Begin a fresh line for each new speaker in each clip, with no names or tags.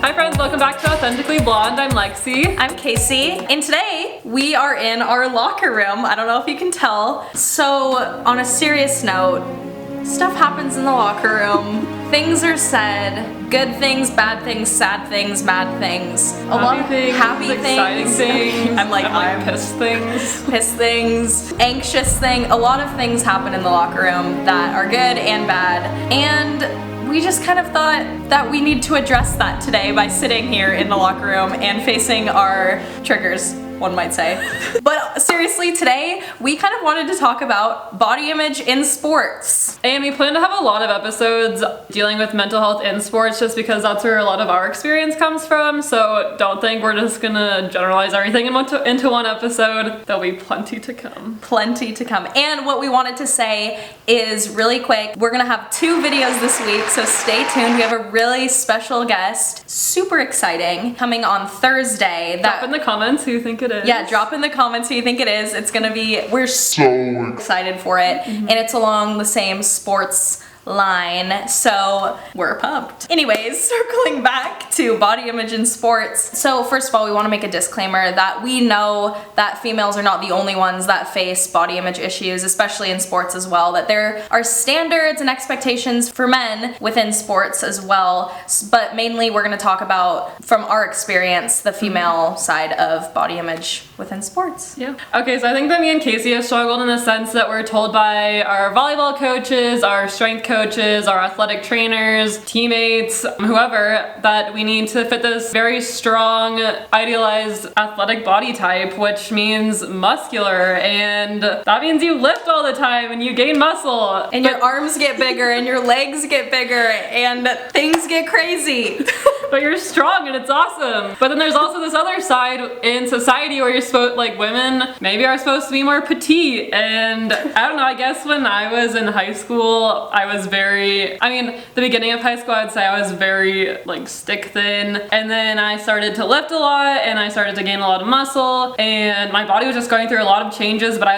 Hi friends, welcome back to Authentically Blonde. I'm Lexi.
I'm Casey, and today we are in our locker room. I don't know if you can tell. So, on a serious note, stuff happens in the locker room. Things are said. Good things, bad things, sad things, mad things. A lot of happy things,
exciting things.
I'm
pissed things.
Pissed things, anxious thing. A lot of things happen in the locker room that are good and bad. And we just kind of thought that we need to address that today by sitting here in the locker room and facing our triggers, one might say. But seriously, today we kind of wanted to talk about body image in sports.
And we plan to have a lot of episodes dealing with mental health in sports just because that's where a lot of our experience comes from. So don't think we're just gonna generalize everything into one episode. There'll be plenty to come.
Plenty to come. And what we wanted to say is really quick, we're gonna have 2 videos this week, so stay tuned. We have a really special guest, super exciting, coming on Thursday.
Drop in the comments who you think it is.
Yeah, drop in the comments who you think it is. It's gonna be, we're so excited for it. And it's along the same sports line, so we're pumped. Anyways, circling back to body image in sports. So first of all, we want to make a disclaimer that we know that females are not the only ones that face body image issues, especially in sports as well, that there are standards and expectations for men within sports as well, but mainly we're going to talk about, from our experience, the female side of body image within sports.
Yeah. Okay, so I think that me and Casey have struggled in the sense that we're told by our volleyball coaches, our strength coaches, our athletic trainers, teammates, whoever, that we need to fit this very strong, idealized athletic body type, which means muscular, and that means you lift all the time and you gain muscle.
And your arms get bigger and your legs get bigger and things get crazy.
But you're strong and it's awesome. But then there's also this other side in society where you're supposed, like, women maybe are supposed to be more petite, and I don't know, I guess when I was in high school, I was very, the beginning of high school, I'd say I was very, like, stick thin, and then I started to lift a lot and I started to gain a lot of muscle, and my body was just going through a lot of changes, but I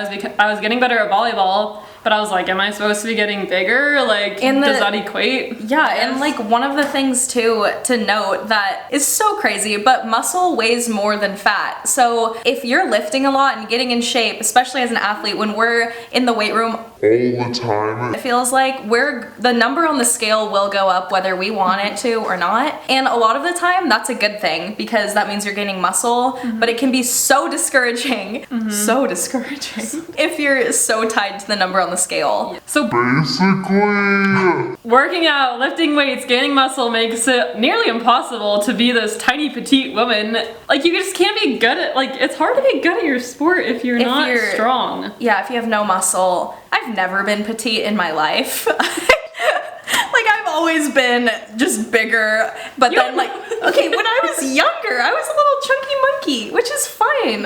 was getting better at volleyball. But I was like, am I supposed to be getting bigger? Like, does that equate?
Yeah, and like one of the things too to note that is so crazy, but muscle weighs more than fat. So if you're lifting a lot and getting in shape, especially as an athlete, when we're in the weight room all the time, it feels like the number on the scale will go up whether we want it to or not. And a lot of the time that's a good thing because that means you're gaining muscle, but it can be so discouraging, so discouraging if you're so tied to the number on the scale.
So basically, working out, lifting weights, gaining muscle makes it nearly impossible to be this tiny petite woman. Like, you just can't be good at, like, it's hard to be good at your sport if you're not strong.
Yeah, if you have no muscle. I've never been petite in my life. Like, I've always been just bigger, but then, like, okay, when I was younger, I was a little chunky monkey, which is fine.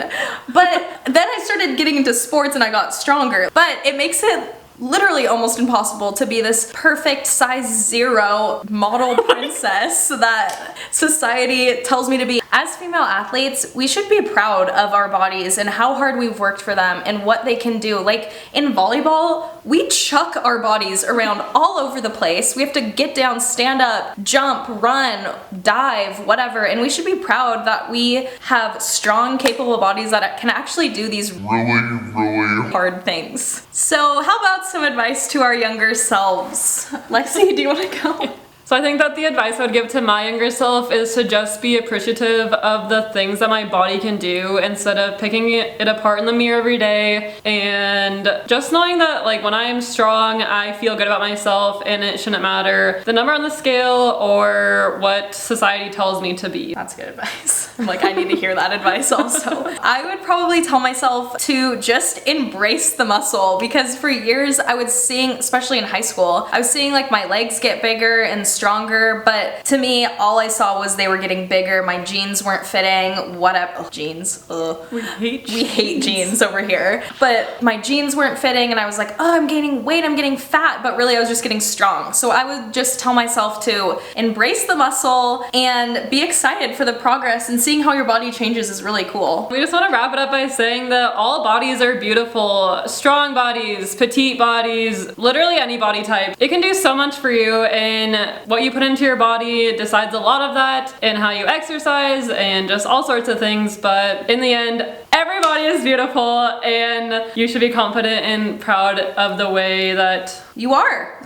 But then I started getting into sports and I got stronger. But it makes it literally almost impossible to be this perfect size 0 model princess that society tells me to be. As female athletes, we should be proud of our bodies and how hard we've worked for them and what they can do. Like, in volleyball, we chuck our bodies around all over the place. We have to get down, stand up, jump, run, dive, whatever, and we should be proud that we have strong, capable bodies that can actually do these really hard things. So how about some advice to our younger selves? Lexi, do you want to go?
So I think that the advice I would give to my younger self is to just be appreciative of the things that my body can do instead of picking it apart in the mirror every day, and just knowing that, like, when I am strong, I feel good about myself and it shouldn't matter the number on the scale or what society tells me to be.
That's good advice. I'm like, I need to hear that advice also. I would probably tell myself to just embrace the muscle, because for years I was seeing, especially in high school, I was seeing like my legs get bigger and stronger, but to me, all I saw was they were getting bigger. My jeans weren't fitting. Whatever. Oh, jeans. Ugh. We hate jeans over here. But my jeans weren't fitting, and I was like, oh, I'm gaining weight, I'm getting fat, but really I was just getting strong. So I would just tell myself to embrace the muscle and be excited for the progress, and seeing how your body changes is really cool.
We just want to wrap it up by saying that all bodies are beautiful. Strong bodies, petite bodies, literally any body type. It can do so much for you, and what you put into your body decides a lot of that, and how you exercise, and just all sorts of things. But in the end, everybody is beautiful, and you should be confident and proud of the way that
you are.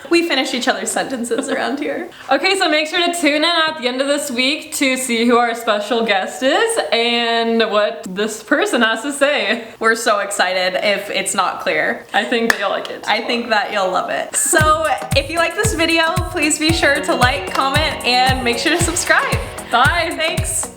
We finish each other's sentences around here.
Okay, so make sure to tune in at the end of this week to see who our special guest is and what this person has to say.
We're so excited if it's not clear.
I think that you'll like it.
I think that you'll love it. So if you like this video, please be sure to like, comment, and make sure to subscribe.
Bye.
Thanks.